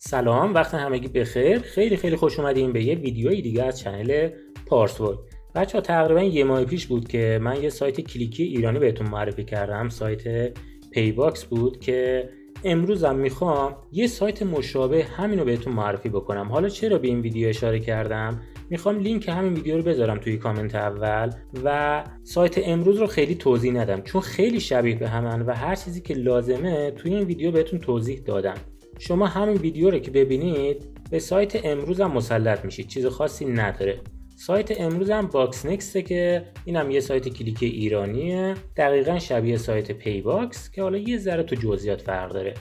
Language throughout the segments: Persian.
سلام، وقت همگی بخیر. خیلی خوش اومدین به یه ویدیوی دیگه از چنل پارسوی. بچه‌ها تقریبا یه ماه پیش بود که من یه سایت کلیکی ایرانی بهتون معرفی کردم، سایت پیباکس بود که امروزم میخوام یه سایت مشابه همینو بهتون معرفی بکنم. حالا چرا به این ویدیو اشاره کردم؟ میخوام لینک همین ویدیو رو بذارم توی کامنت اول و سایت امروز رو خیلی توضیح ندم چون خیلی شبیه به همن و هر چیزی که لازمه توی این ویدیو بهتون توضیح دادم. شما همین ویدیو رو که ببینید به سایت امروز هم مسلط میشید، چیز خاصی نداره. سایت امروز هم باکس نکسته که اینم یه سایت کلیکی ایرانیه، دقیقا شبیه سایت پیباکس که حالا یه ذره تو جزئیات فرق داره.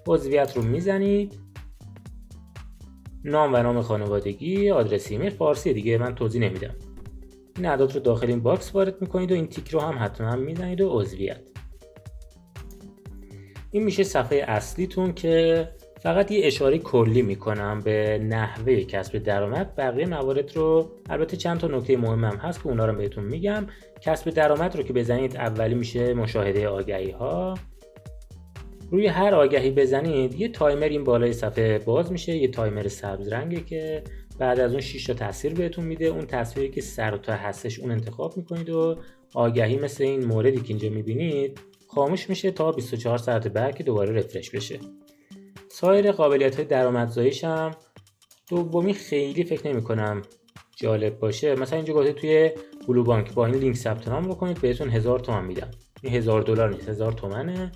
عضویت رو میزنید، نام و نام خانوادگی، آدرس ایمیل، فارسی دیگه من توضیح نمیدم. این اعداد رو داخل این باکس وارد میکنید و این تیک رو هم حتما میزنید و عضویت. این میشه صفحه اصلیتون که فقط یه اشاره کلی میکنم به نحوه کسب درآمد. بقیه موارد رو البته چند تا نکته مهم هم هست که اونا رو بهتون میگم. کسب درآمد رو که بزنید اولی میشه مشاهده آگهی ها. روی هر آگهی بزنید یه تایمر این بالای صفحه باز میشه، یه تایمر سبز رنگه که بعد از اون 6 تا تصویر بهتون میده. اون تصویری که سر تا هستش اون انتخاب میکنید و آگهی مثل این موردی که اینجا میبینید خاموش میشه تا 24 ساعت بعد که دوباره رفرش بشه. سایر قابلیت‌های درآمدزاییش هم دومی خیلی فکر نمی‌کنم جالب باشه. مثلا اینجا گفته توی بلو بانک با این لینک ثبت نام بکنید بهتون 1000 تومان میدم. این $1000 نیست، 1000 تومنه.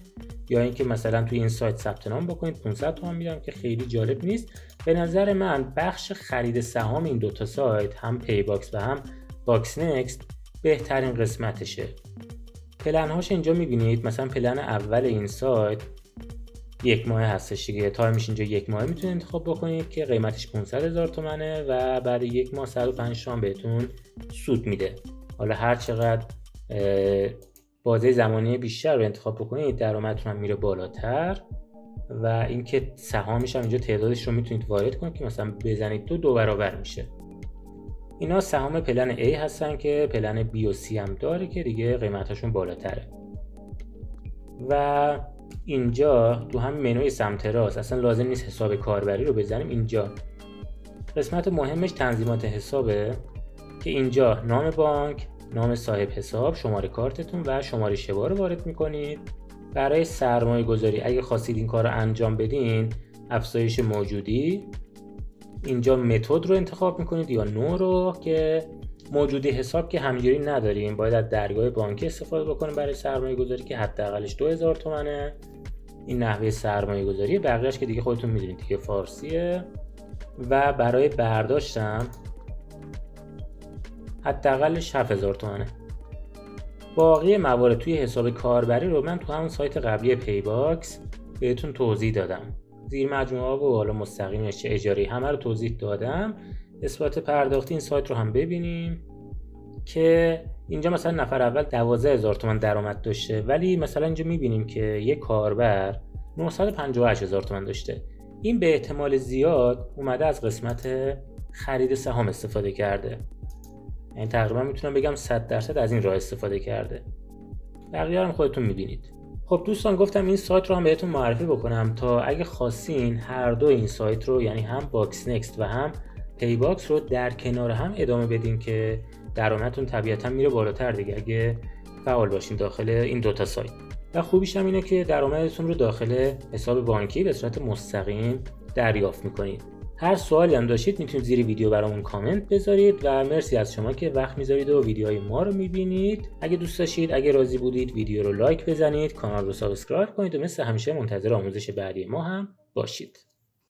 یا اینکه مثلا توی این سایت ثبت نام بکنید 500 تومان میدم که خیلی جالب نیست. به نظر من بخش خرید سهام این دوتا سایت، هم پیباکس و هم باکس نکست، بهترین قسمتشه. پلن‌هاش اینجا می‌بینید. مثلا پلن اول این سایت 1 ماه هستش دیگه، تایمش اینجا 1 ماه میتونید انتخاب بکنید که قیمتش 500,000 تومنه و بعد 1 ماه 105 تومن بهتون سود میده. حالا هر چقدر بازه زمانی بیشتر رو انتخاب بکنید درآمدتون هم میره بالاتر و اینکه سهامش هم اینجا تعدادش رو میتونید وارد کنید که مثلا بزنید 2 برابر میشه. اینا سهام پلن A هستن که پلن B و C هم داره که دیگه قیمتاشون بالاتره. و اینجا تو هم منوی سمت راست اصلا لازم نیست حساب کاربری رو بزنیم. اینجا قسمت مهمش تنظیمات حسابه که اینجا نام بانک، نام صاحب حساب، شماره کارتتون و شماره شبا رو وارد میکنید. برای سرمایه گذاری اگه خواستید این کار رو انجام بدین، افزایش موجودی، اینجا متد رو انتخاب میکنید یا نوع رو که موجودی حساب که همینجوری نداریم، باید از درگاه بانکی استفاده بکنیم برای سرمایه گذاری که حداقلش 2000 تومنه. این نحوه سرمایه گذاری، بقیه‌اش که دیگه خودتون میدونید دیگه فارسیه. و برای برداشتم حداقلش 7000 تومنه. باقی موارد توی حساب کاربری رو من تو همون سایت قبلی پیباکس بهتون توضیح دادم. زیر مجموعه و حالا مستقیمش چه اجاری همه رو توضیح دادم. اثبات پرداختی این سایت رو هم ببینیم که اینجا مثلا نفر اول 12000 تومان درآمد داشته، ولی مثلا اینجا میبینیم که یک کاربر 958000 تومان داشته. این به احتمال زیاد اومده از قسمت خرید سهام استفاده کرده، یعنی تقریبا میتونم بگم 100% از این راه استفاده کرده. بقیه هم خودتون میبینید. خب دوستان، گفتم این سایت رو هم بهتون معرفی بکنم تا اگه خواستین هر دو این سایت رو، یعنی هم باکس نکست و هم پیباکس رو در کنار هم ادامه بدین که درآمدتون طبیعتا میره بالاتر دیگه اگه فعال باشین داخل این دوتا سایت. و خوبیش هم اینه که درآمدتون رو داخل حساب بانکی به صورت مستقیم دریافت میکنید. هر سوالی هم داشتید میتونید زیر ویدیو برامون کامنت بذارید و مرسی از شما که وقت میذارید و ویدیوهای ما رو میبینید. اگه دوست داشتید، اگه راضی بودید، ویدیو رو لایک بزنید، کانال رو سابسکرایب کنید و مثل همیشه منتظر آموزش بعدی ما هم باشید.